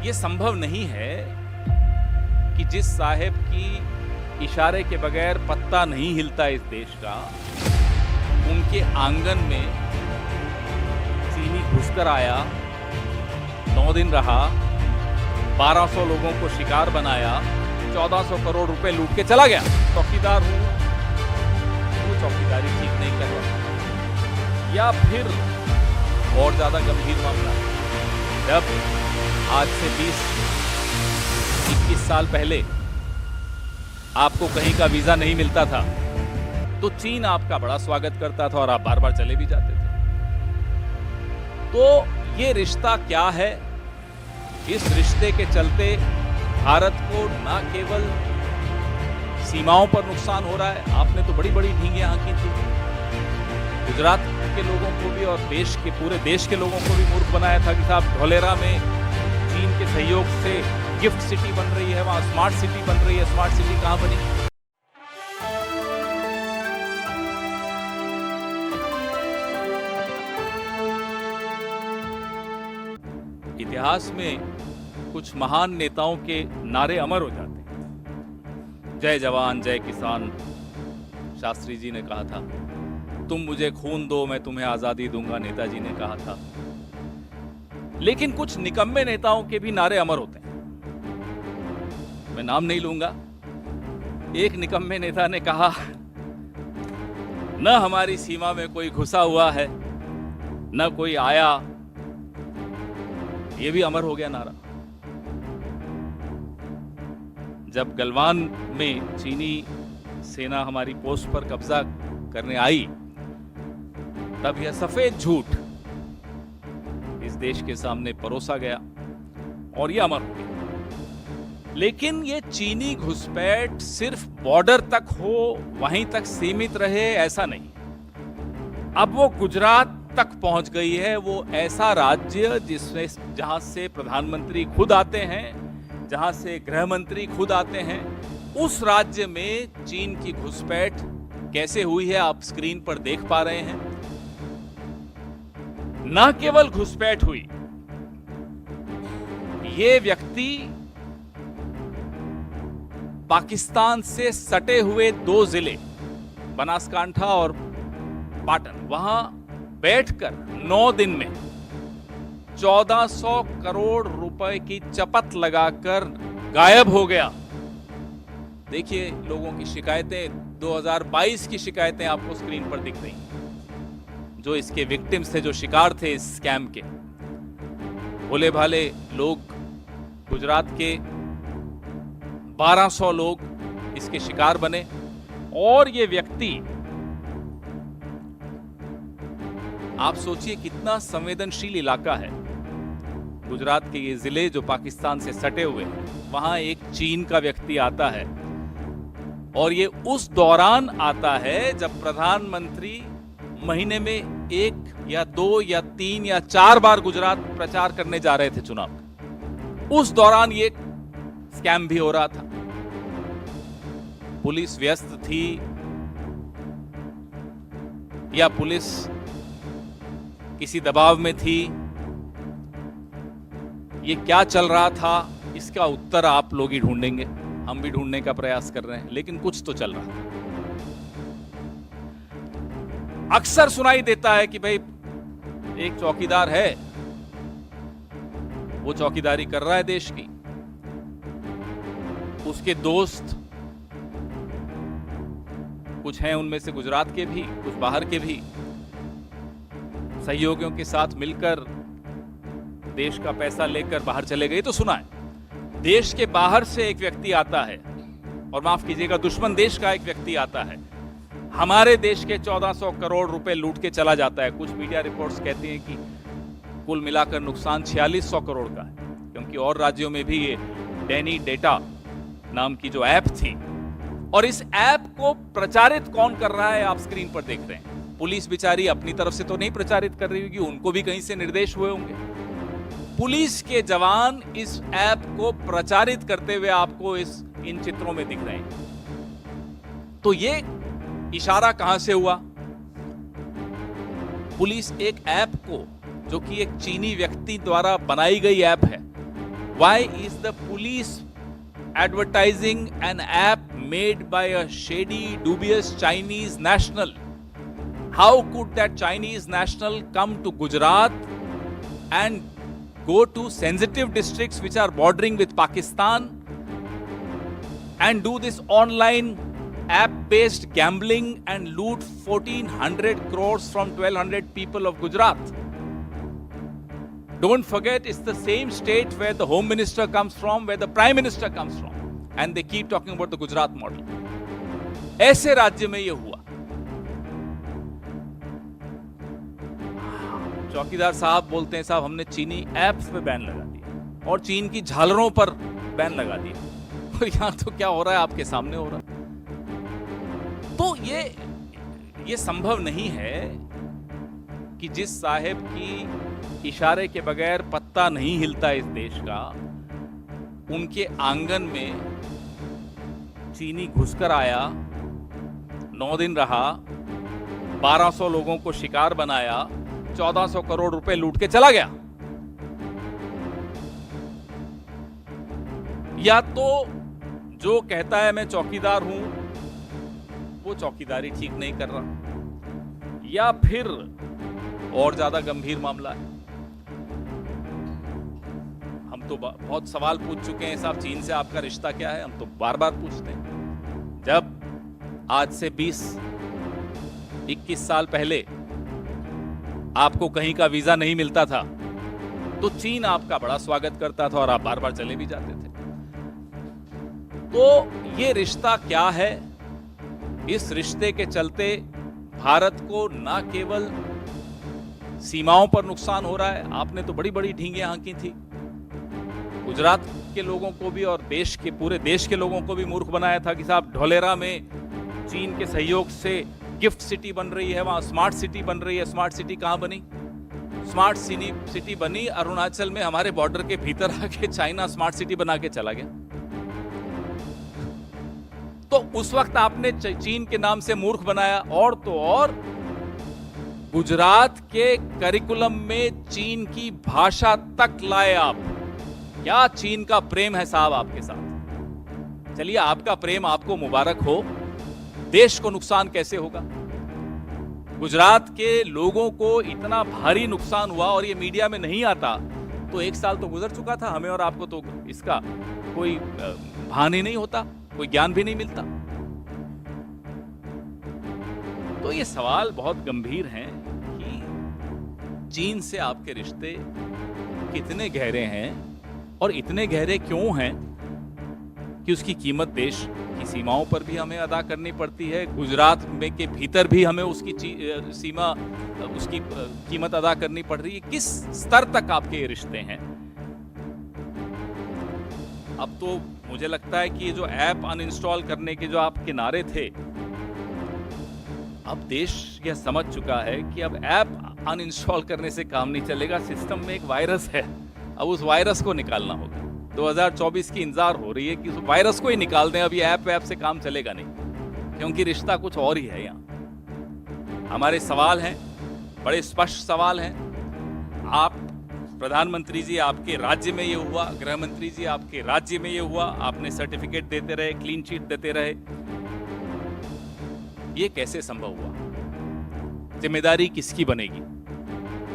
ये संभव नहीं है कि जिस साहेब की इशारे के बगैर पत्ता नहीं हिलता इस देश का, उनके आंगन में चीनी घुसकर आया, 9 दिन रहा, 1200 लोगों को शिकार बनाया, 1400 करोड़ रुपए लूट के चला गया। चौकीदार हूं, वो चौकीदारी ठीक नहीं कर रहा, या फिर और ज्यादा गंभीर मामला, जब आज से 20-21 साल पहले आपको कहीं का वीजा नहीं मिलता था तो चीन आपका बड़ा स्वागत करता था और आप बार बार चले भी जाते थे। तो ये रिश्ता क्या है? इस रिश्ते के चलते भारत को न केवल सीमाओं पर नुकसान हो रहा है, आपने तो बड़ी बड़ी ढींगे आंकी थी, गुजरात के लोगों को भी और देश के पूरे देश के लोगों को भी मूर्ख बनाया था कि साहब धोलेरा में चीन के सहयोग से गिफ्ट सिटी बन रही है, वहां स्मार्ट सिटी बन रही है। स्मार्ट सिटी कहां बनी? इतिहास में कुछ महान नेताओं के नारे अमर हो जाते हैं। जय जवान जय किसान, शास्त्री जी ने कहा था। तुम मुझे खून दो मैं तुम्हें आजादी दूंगा, नेताजी ने कहा था। लेकिन कुछ निकम्मे नेताओं के भी नारे अमर होते हैं, मैं नाम नहीं लूंगा। एक निकम्मे नेता ने कहा, न हमारी सीमा में कोई घुसा हुआ है, न कोई आया। ये भी अमर हो गया नारा। जब गलवान में चीनी सेना हमारी पोस्ट पर कब्जा करने आई, तब यह सफेद झूठ इस देश के सामने परोसा गया और यह अमर हो गया। लेकिन ये चीनी घुसपैठ सिर्फ बॉर्डर तक हो, वहीं तक सीमित रहे, ऐसा नहीं। अब वो गुजरात तक पहुंच गई है। वो ऐसा राज्य जिसमें जहां से प्रधानमंत्री खुद आते हैं, जहां से गृह मंत्री खुद आते हैं, उस राज्य में चीन की घुसपैठ कैसे हुई है आप स्क्रीन पर देख पा रहे हैं। न केवल घुसपैठ हुई, ये व्यक्ति पाकिस्तान से सटे हुए 2 जिले बनासकांठा और पाटन, वहां बैठकर 9 दिन में 1400 करोड़ रुपए की चपत लगाकर गायब हो गया। देखिए लोगों की शिकायतें, 2022 की शिकायतें आपको स्क्रीन पर दिख रही हैं, जो इसके विक्टिम्स थे, जो शिकार थे इस स्कैम के। भोले भाले लोग, गुजरात के 1200 लोग इसके शिकार बने। और ये व्यक्ति, आप सोचिए कितना संवेदनशील इलाका है गुजरात के ये जिले जो पाकिस्तान से सटे हुए हैं, वहां एक चीन का व्यक्ति आता है और ये उस दौरान आता है जब प्रधानमंत्री महीने में 1 या 2 या 3 या 4 बार गुजरात प्रचार करने जा रहे थे चुनाव। उस दौरान ये स्कैम भी हो रहा था। पुलिस व्यस्त थी या पुलिस किसी दबाव में थी, ये क्या चल रहा था, इसका उत्तर आप लोग ही ढूंढेंगे, हम भी ढूंढने का प्रयास कर रहे हैं, लेकिन कुछ तो चल रहा है। अक्सर सुनाई देता है कि भाई एक चौकीदार है, वो चौकीदारी कर रहा है देश की, उसके दोस्त कुछ हैं, उनमें से गुजरात के भी, कुछ बाहर के भी, सहयोगियों के साथ मिलकर देश का पैसा लेकर बाहर चले गए। तो सुना है देश के बाहर से एक व्यक्ति आता है, और माफ कीजिएगा दुश्मन देश का एक व्यक्ति आता है, हमारे देश के 1400 करोड़ रुपए लूट के चला जाता है। कुछ मीडिया रिपोर्ट्स कहती हैं कि कुल मिलाकर नुकसान 4600 करोड़ का है, क्योंकि और राज्यों में भी ये डैनी डेटा नाम की जो ऐप थी, और इस ऐप को प्रचारित कौन कर रहा है आप स्क्रीन पर देख रहे हैं। पुलिस बेचारी अपनी तरफ से तो नहीं प्रचारित कर रही होगी, उनको भी कहीं से निर्देश हुए होंगे। पुलिस के जवान इस ऐप को प्रचारित करते हुए आपको इन चित्रों में दिख रहे हैं। तो ये इशारा कहां से हुआ? पुलिस एक ऐप को, जो कि एक चीनी व्यक्ति द्वारा बनाई गई ऐप है, Why is the police advertising an app made by a shady, dubious Chinese national? How could that Chinese national come to Gujarat and go to sensitive districts which are bordering with Pakistan and do this online app-based gambling and loot 1400 crores from 1200 people of Gujarat? Don't forget, it's the same state where the Home Minister comes from, where the Prime Minister comes from. And they keep talking about the Gujarat model. ऐसे राज्य में ये हुआ। चौकीदार साहब बोलते हैं, साहब हमने चीनी ऐप्स पे बैन लगा दिया और चीन की झालरों पर बैन लगा दिया। और यहाँ तो क्या हो रहा है, आपके सामने हो रहा है। तो ये संभव नहीं है कि जिस साहेब की इशारे के बगैर पत्ता नहीं हिलता इस देश का, उनके आंगन में चीनी घुसकर आया, 9 दिन रहा, 1200 लोगों को शिकार बनाया, 1400 करोड़ रुपए लूट के चला गया। या तो जो कहता है मैं चौकीदार हूं वो चौकीदारी ठीक नहीं कर रहा, या फिर और ज्यादा गंभीर मामला है। हम तो बहुत सवाल पूछ चुके हैं, साहब चीन से आपका रिश्ता क्या है, हम तो बार बार पूछते हैं। जब आज से 20-21 साल पहले आपको कहीं का वीजा नहीं मिलता था तो चीन आपका बड़ा स्वागत करता था और आप बार बार चले भी जाते थे। तो ये रिश्ता क्या है? इस रिश्ते के चलते भारत को ना केवल सीमाओं पर नुकसान हो रहा है, आपने तो बड़ी बड़ी ढींगे हाँकी थी, गुजरात के लोगों को भी और देश के पूरे देश के लोगों को भी मूर्ख बनाया था कि साहब ढोलेरा में चीन के सहयोग से गिफ्ट सिटी बन रही है, वहां स्मार्ट सिटी बन रही है। स्मार्ट सिटी कहां बनी? स्मार्ट सिटी बनी अरुणाचल में, हमारे बॉर्डर के भीतर आके चाइना स्मार्ट सिटी बना के चला गया। तो उस वक्त आपने चीन के नाम से मूर्ख बनाया, और तो और गुजरात के करिकुलम में चीन की भाषा तक लाए आप। क्या चीन का प्रेम है साहब आपके साथ? चलिए, आपका प्रेम आपको मुबारक हो, देश को नुकसान कैसे होगा? गुजरात के लोगों को इतना भारी नुकसान हुआ और ये मीडिया में नहीं आता तो 1 साल तो गुजर चुका था, हमें और आपको तो इसका कोई भान ही नहीं होता, कोई ज्ञान भी नहीं मिलता। तो ये सवाल बहुत गंभीर हैं कि चीन से आपके रिश्ते कितने गहरे हैं और इतने गहरे क्यों हैं कि उसकी कीमत देश की सीमाओं पर भी हमें अदा करनी पड़ती है, गुजरात में के भीतर भी हमें उसकी सीमा उसकी कीमत अदा करनी पड़ रही है। किस स्तर तक आपके ये रिश्ते हैं? अब तो मुझे लगता है कि ये जो ऐप अनइंस्टॉल करने के जो आपके नारे थे, अब देश यह समझ चुका है कि अब ऐप अनइंस्टॉल करने से काम नहीं चलेगा, सिस्टम में एक वायरस है, अब उस वायरस को निकालना होगा। 2024 की इंतजार हो रही है कि उस वायरस को ही निकाल दें, अब ये ऐप से काम चलेगा नहीं, क्योंकि रिश्ता कुछ और ही है। यहाँ हमारे सवाल हैं, बड़े स्पष्ट सवाल हैं। आप प्रधानमंत्री जी, आपके राज्य में ये हुआ, गृह मंत्री जी आपके राज्य में ये हुआ, आपने सर्टिफिकेट देते रहे, क्लीन चिट देते रहे, ये कैसे संभव हुआ? जिम्मेदारी किसकी बनेगी?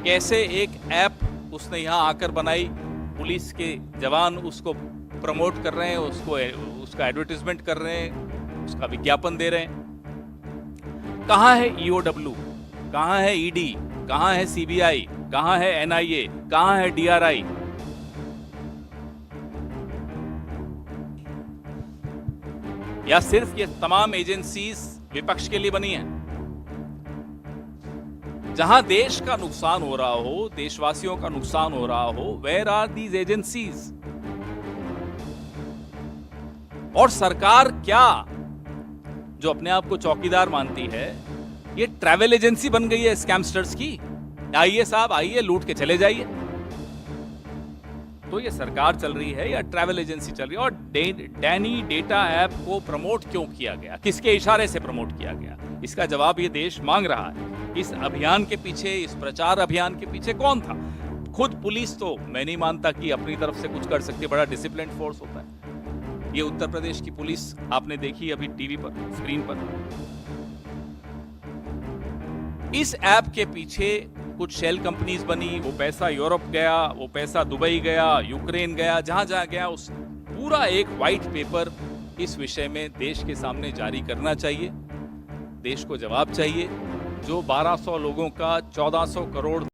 कैसे एक ऐप उसने यहां आकर बनाई, पुलिस के जवान उसको प्रमोट कर रहे हैं, उसका एडवर्टाइजमेंट कर रहे हैं, उसका विज्ञापन दे रहे हैं। कहां है ईओडब्ल्यू, कहां है ईडी, कहां है सीबीआई, कहां है एनआईए, कहां है डीआरआई? या सिर्फ ये तमाम एजेंसीज विपक्ष के लिए बनी है? जहां देश का नुकसान हो रहा हो, देशवासियों का नुकसान हो रहा हो, वेयर आर दीज एजेंसीज? और सरकार क्या, जो अपने आप को चौकीदार मानती है, ये ट्रैवल एजेंसी बन गई है स्कैमस्टर्स की? आइए साहब, आइए, लूट के चले जाइए। तो ये सरकार चल रही है या ट्रैवल एजेंसी चल रही है? और डैनी डेटा ऐप को प्रमोट क्यों किया गया, किसके इशारे से प्रमोट किया गया? इसका जवाब ये देश मांग रहा है। इस अभियान के पीछे, इस प्रचार अभियान के पीछे कौन था? खुद पुलिस तो मैं नहीं मानता कि अपनी तरफ से कुछ कर सकती है, बड़ा डिसिप्लिन फोर्स होता है। ये उत्तर प्रदेश की पुलिस आपने देखी अभी टीवी पर, स्क्रीन पर। इस ऐप के पीछे कुछ शेल कंपनीज बनी, वो पैसा यूरोप गया, वो पैसा दुबई गया, यूक्रेन गया, जहां जहां गया, उस पूरा एक व्हाइट पेपर इस विषय में देश के सामने जारी करना चाहिए। देश को जवाब चाहिए। जो 1200 लोगों का 1400 करोड़